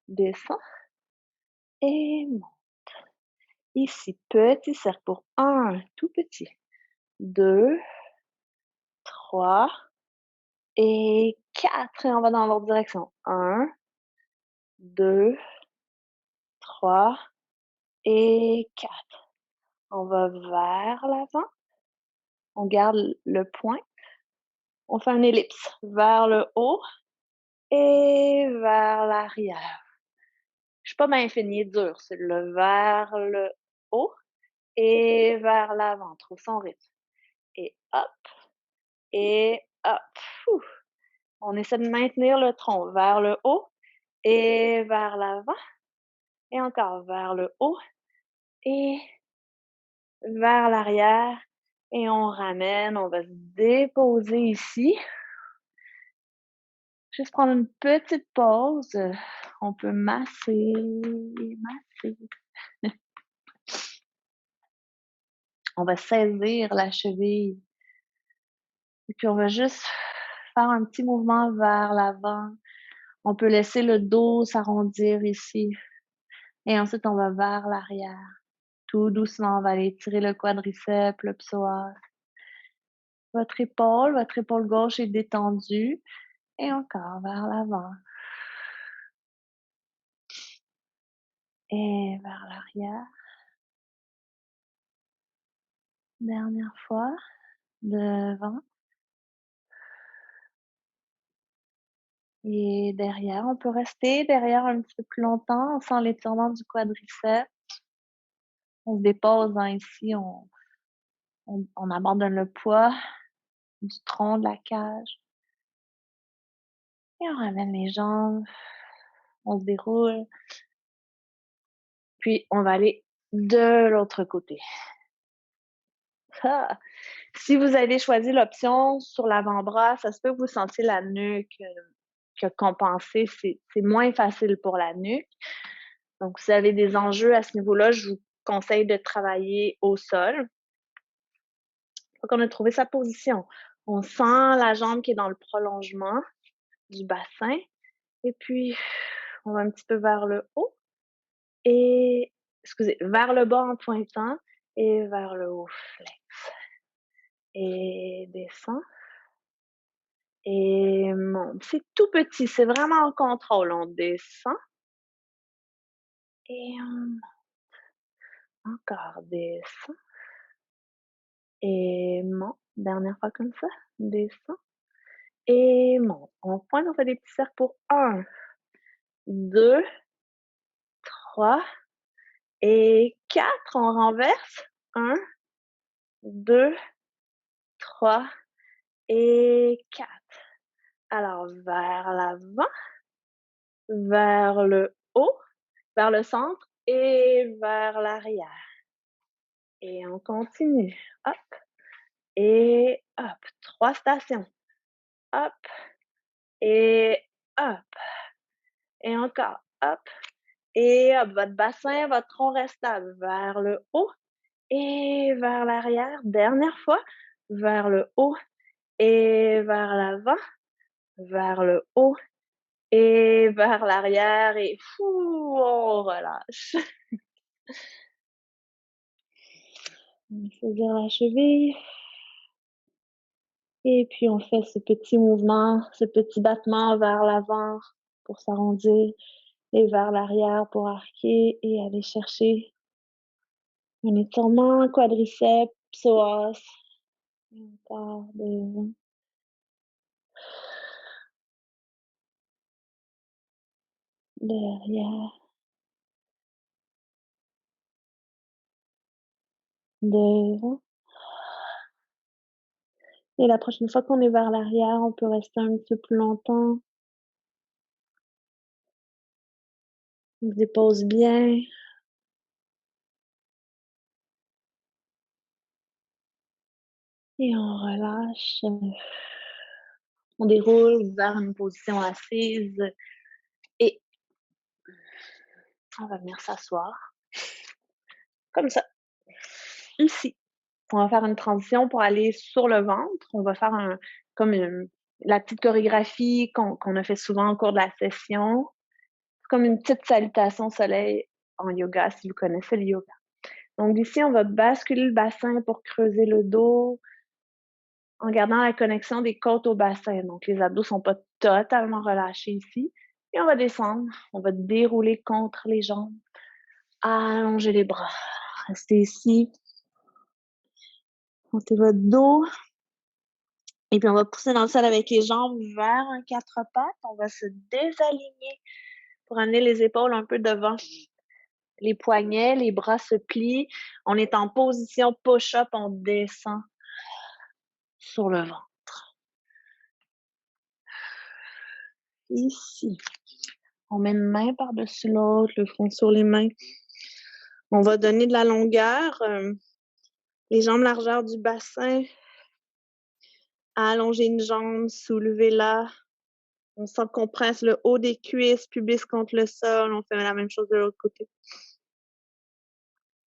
descend et monte. Ici, petit cercle pour 1, tout petit, 2, 3 et 4. Et on va dans l'autre direction. 1, 2, 3 et 4. On va vers l'avant. On garde le point. On fait une ellipse vers le haut et vers l'arrière. Je suis pas bien fine, dur, celui-là. Vers le haut et vers l'avant. Trouve son rythme. Et hop. Ouh. On essaie de maintenir le tronc vers le haut et vers l'avant. Et encore vers le haut et vers l'arrière. Et on ramène, on va se déposer ici. Juste prendre une petite pause. On peut masser, masser. On va saisir la cheville. Et puis on va juste faire un petit mouvement vers l'avant. On peut laisser le dos s'arrondir ici. Et ensuite, on va vers l'arrière. Tout doucement, on va aller tirer le quadriceps, le psoas. Votre épaule gauche est détendue. Et encore vers l'avant. Et vers l'arrière. Dernière fois. Devant. Et derrière, on peut rester derrière un petit peu plus longtemps. On sent l'étirement du quadriceps. On se dépose ici. On abandonne le poids du tronc de la cage. Et on ramène les jambes. On se déroule. Puis, on va aller de l'autre côté. Ah! Si vous avez choisi l'option sur l'avant-bras, ça se peut que vous sentiez la nuque qui a compensé. C'est moins facile pour la nuque. Donc, si vous avez des enjeux à ce niveau-là, je vous conseille de travailler au sol. Une fois qu'on a trouvé sa position, on sent la jambe qui est dans le prolongement du bassin. Et puis, on va un petit peu vers le haut et, vers le bas en pointant et vers le haut, flex. Et descend et monte. C'est tout petit, c'est vraiment en contrôle. On descend et on monte. Encore, descend et monte. Dernière fois comme ça, descend et monte. On pointe, on fait des petits cercles pour 1, 2, 3 et 4. On renverse. 1, 2, 3 et 4. Alors, vers l'avant, vers le haut, vers le centre et vers l'arrière. Et on continue. Hop et hop. 3 stations. Hop et hop et encore. Hop et hop. Votre bassin, votre tronc reste stable vers le haut et vers l'arrière. Dernière fois, vers le haut et vers l'avant, vers le haut et vers l'arrière et fou, on relâche. On saisir la cheville et puis on fait ce petit mouvement, ce petit battement vers l'avant pour s'arrondir et vers l'arrière pour arquer et aller chercher un étirement quadriceps, psoas et encore devant, derrière, devant. Et la prochaine fois qu'on est vers l'arrière, on peut rester un petit peu plus longtemps. On se dépose bien. Et on relâche. On déroule vers une position assise et on va venir s'asseoir comme ça, ici. On va faire une transition pour aller sur le ventre. On va faire comme la petite chorégraphie qu'on a fait souvent au cours de la session. C'est comme une petite salutation au soleil en yoga, si vous connaissez le yoga. Donc ici, on va basculer le bassin pour creuser le dos en gardant la connexion des côtes au bassin. Donc les abdos sont pas totalement relâchés ici. Et on va descendre. On va dérouler contre les jambes. Allongez les bras. Restez ici. Montez votre dos. Et puis on va pousser dans le sol avec les jambes vers un 4 pattes. On va se désaligner pour amener les épaules un peu devant les poignets, les bras se plient. On est en position push-up, on descend sur le ventre. Ici, on met une main par-dessus l'autre, le front sur les mains. On va donner de la longueur, les jambes largeur du bassin. Allonger une jambe, soulevez-la. On sent qu'on presse le haut des cuisses, pubis contre le sol. On fait la même chose de l'autre côté.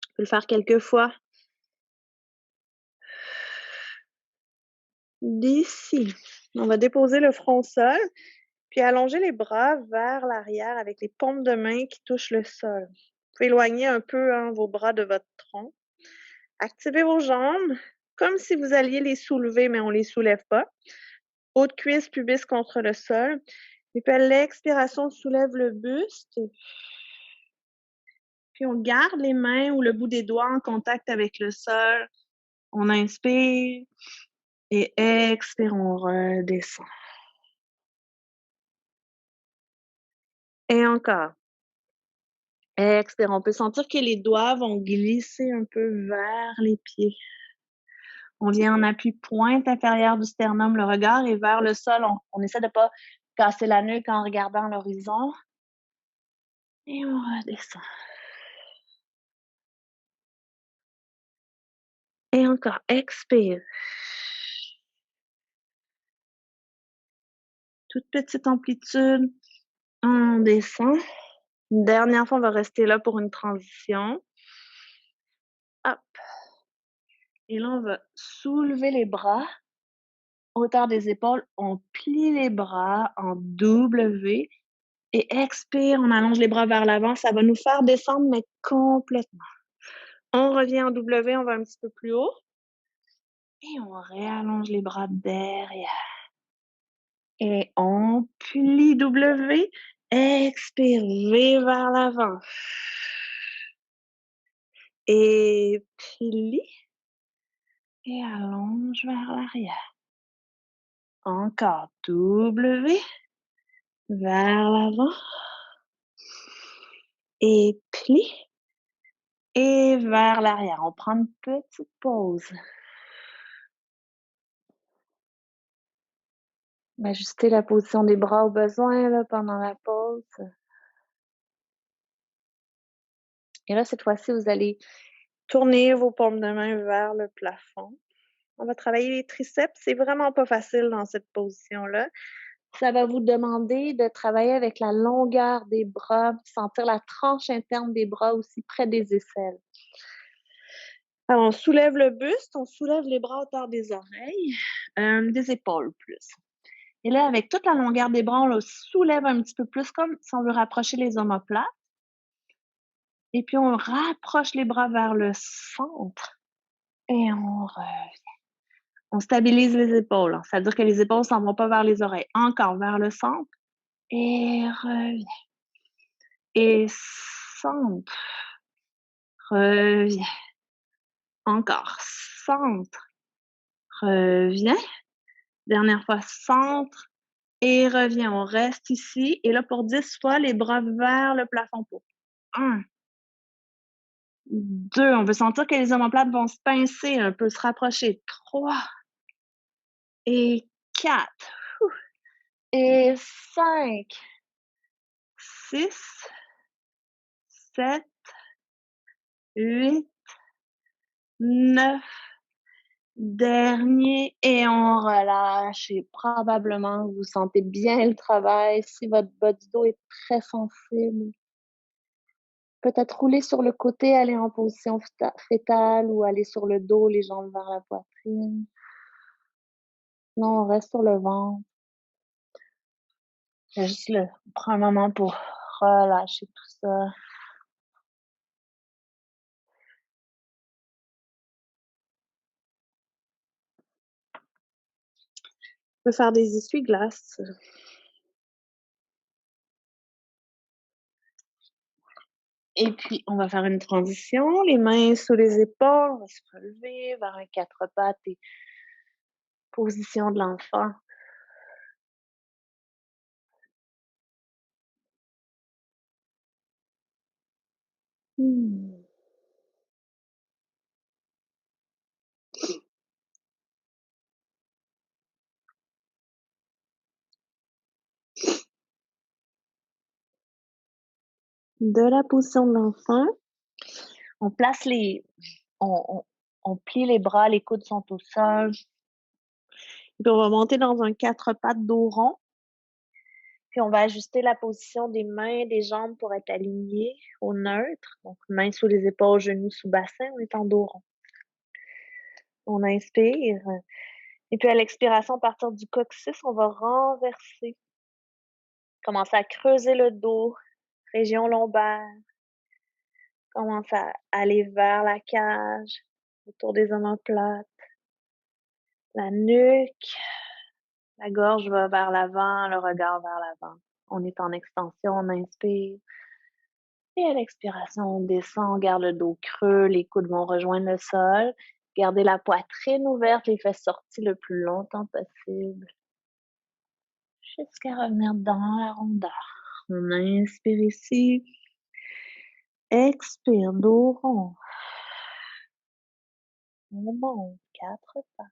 On peut le faire quelques fois. D'ici, on va déposer le front au sol, puis allonger les bras vers l'arrière avec les paumes de main qui touchent le sol. Vous pouvez éloigner un peu vos bras de votre tronc. Activez vos jambes comme si vous alliez les soulever, mais on ne les soulève pas. Haut de cuisse, pubis contre le sol. Et puis à l'expiration, on soulève le buste. Puis on garde les mains ou le bout des doigts en contact avec le sol. On inspire et expire, on redescend. Et encore. Expire. On peut sentir que les doigts vont glisser un peu vers les pieds. On vient en appui pointe inférieure du sternum, le regard est vers le sol. On essaie de ne pas casser la nuque en regardant l'horizon. Et on redescend. Et encore, expire. Toute petite amplitude. On descend. Une dernière fois, on va rester là pour une transition. Hop. Et là, on va soulever les bras. Hauteur des épaules, on plie les bras en W et expire, on allonge les bras vers l'avant. Ça va nous faire descendre, mais complètement. On revient en W, on va un petit peu plus haut. Et on réallonge les bras derrière. Et on plie W. Expire, V vers l'avant. Et plie. Et allonge vers l'arrière. Encore W. Vers l'avant. Et plie. Et vers l'arrière. On prend une petite pause. Ajuster la position des bras au besoin là, pendant la pause. Et là, cette fois-ci, vous allez tourner vos paumes de main vers le plafond. On va travailler les triceps. C'est vraiment pas facile dans cette position-là. Ça va vous demander de travailler avec la longueur des bras, sentir la tranche interne des bras aussi près des aisselles. Alors, on soulève le buste, on soulève les bras à hauteur des oreilles, des épaules plus. Et là, avec toute la longueur des bras, on le soulève un petit peu plus, comme si on veut rapprocher les omoplates. Et puis, on rapproche les bras vers le centre et on stabilise les épaules. C'est-à-dire que les épaules ne s'en vont pas vers les oreilles. Encore vers le centre et revient. Et centre, revient. Encore, centre, revient. Dernière fois, centre et revient. On reste ici. Et là, pour 10 fois, les bras vers le plafond pour 1, 2. On veut sentir que les omoplates vont se pincer un peu, se rapprocher. 3 et 4. Et 5, 6, 7, 8, 9. Dernier et on relâche et probablement vous sentez bien le travail. Si votre bas du dos est très sensible, peut-être rouler sur le côté, aller en position fétale ou aller sur le dos, les jambes vers la poitrine. Non, on reste sur le ventre. Juste prends un moment pour relâcher tout ça. On peut faire des essuie-glaces. Et puis, on va faire une transition, les mains sous les épaules, on va se relever vers un 4 pattes et position de l'enfant. Mmh. De la position de l'enfant, on place on plie les bras, les coudes sont au sol. Puis on va monter dans un 4 pattes dos rond. Puis on va ajuster la position des mains, des jambes pour être alignés au neutre. Donc mains sous les épaules, genoux sous bassin, on est en dos rond. On inspire. Et puis à l'expiration, à partir du coccyx, on va renverser. Commencer à creuser le dos, région lombaire. Commence à aller vers la cage, autour des omoplates. La nuque, la gorge va vers l'avant, le regard vers l'avant. On est en extension, on inspire. Et à l'expiration, on descend, on garde le dos creux, les coudes vont rejoindre le sol. Gardez la poitrine ouverte, les fesses sorties le plus longtemps possible. Jusqu'à revenir dans la rondeur. On inspire ici. Expire, dos rond. On monte, 4 pas.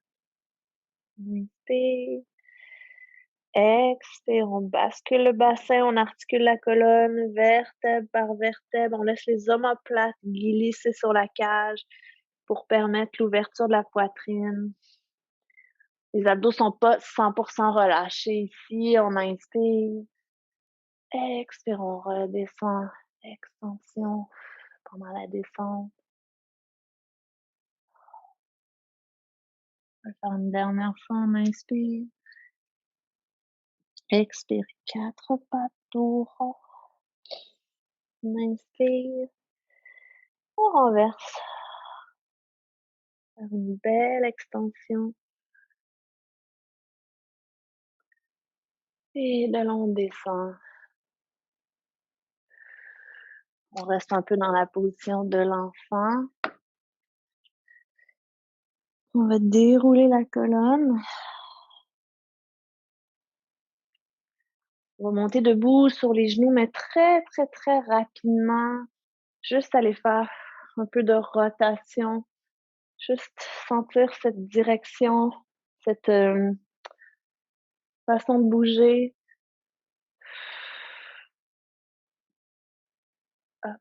Inspire. Expire, on bascule le bassin, on articule la colonne, vertèbre par vertèbre. On laisse les omoplates glisser sur la cage pour permettre l'ouverture de la poitrine. Les abdos sont pas 100% relâchés ici. On inspire. Expire, on redescend. Extension pendant la descente. On va faire une dernière fois. On inspire. Expire, 4 pattes, dos rond. On inspire. On renverse. Faire une belle extension. Et de là, on descend. On reste un peu dans la position de l'enfant. On va dérouler la colonne. On va monter debout sur les genoux, mais très, très, très rapidement. Juste aller faire un peu de rotation. Juste sentir cette direction, cette façon de bouger. Hop.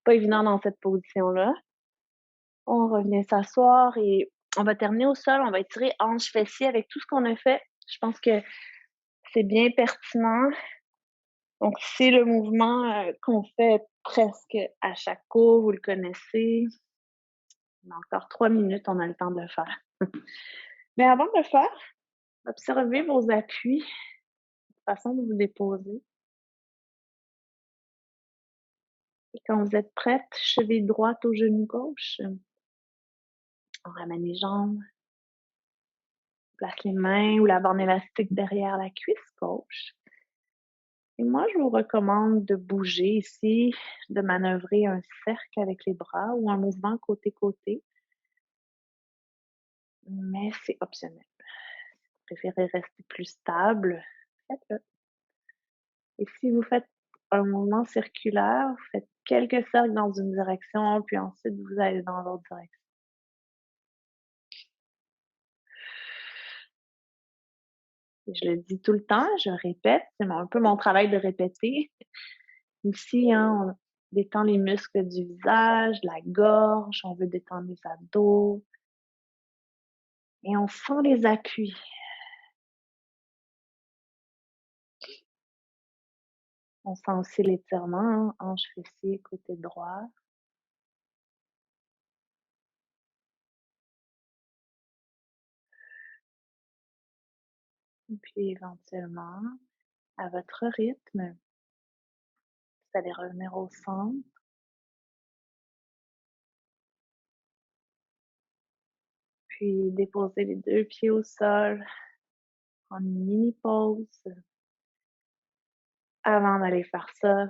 Pas évident dans cette position-là. On revient s'asseoir et on va terminer au sol. On va étirer hanches, fessiers avec tout ce qu'on a fait. Je pense que c'est bien pertinent. Donc, c'est le mouvement, qu'on fait presque à chaque cours, vous le connaissez. On a encore 3 minutes, on a le temps de le faire. Mais avant de le faire, observez vos appuis, façon de vous déposer. Et quand vous êtes prête, cheville droite au genou gauche. On ramène les jambes, place les mains ou la bande élastique derrière la cuisse gauche. Et moi, je vous recommande de bouger ici, de manœuvrer un cercle avec les bras ou un mouvement côté-côté, mais c'est optionnel. Si vous préférez rester plus stable, faites-le. Et si vous faites un mouvement circulaire, vous faites quelques cercles dans une direction, puis ensuite vous allez dans l'autre direction. Et je le dis tout le temps, je répète, c'est un peu mon travail de répéter. Ici, hein, on détend les muscles du visage, la gorge, on veut détendre les abdos. Et on sent les appuis. On sent aussi l'étirement, hein, hanche fessier, côté droit. Et puis éventuellement, à votre rythme, vous allez revenir au centre. Puis déposer les 2 pieds au sol, prendre une mini pause avant d'aller faire ça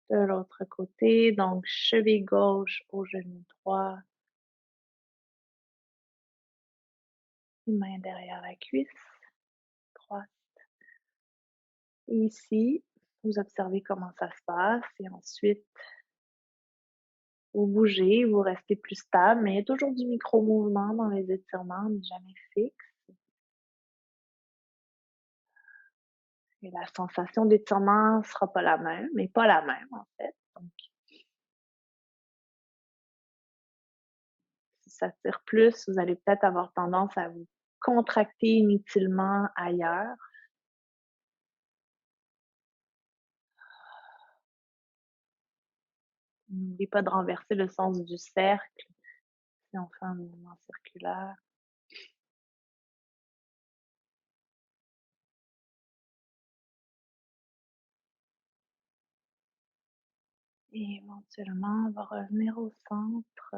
de l'autre côté. Donc cheville gauche au genou droit, les mains derrière la cuisse droite. Et ici, vous observez comment ça se passe et ensuite vous bougez, vous restez plus stable, mais il y a toujours du micro-mouvement dans les étirements, mais jamais fixe. Et la sensation d'étirement sera pas la même, mais pas la même en fait. Donc, si ça tire plus, vous allez peut-être avoir tendance à vous contracter inutilement ailleurs. N'oubliez pas de renverser le sens du cercle si on fait un mouvement circulaire. Et éventuellement, on va revenir au centre,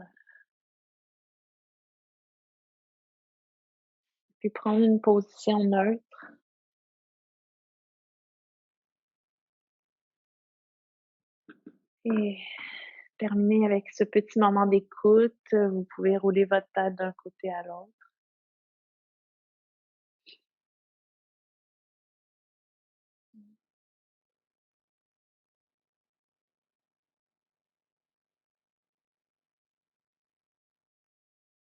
puis prendre une position neutre. Et terminer avec ce petit moment d'écoute. Vous pouvez rouler votre tête d'un côté à l'autre.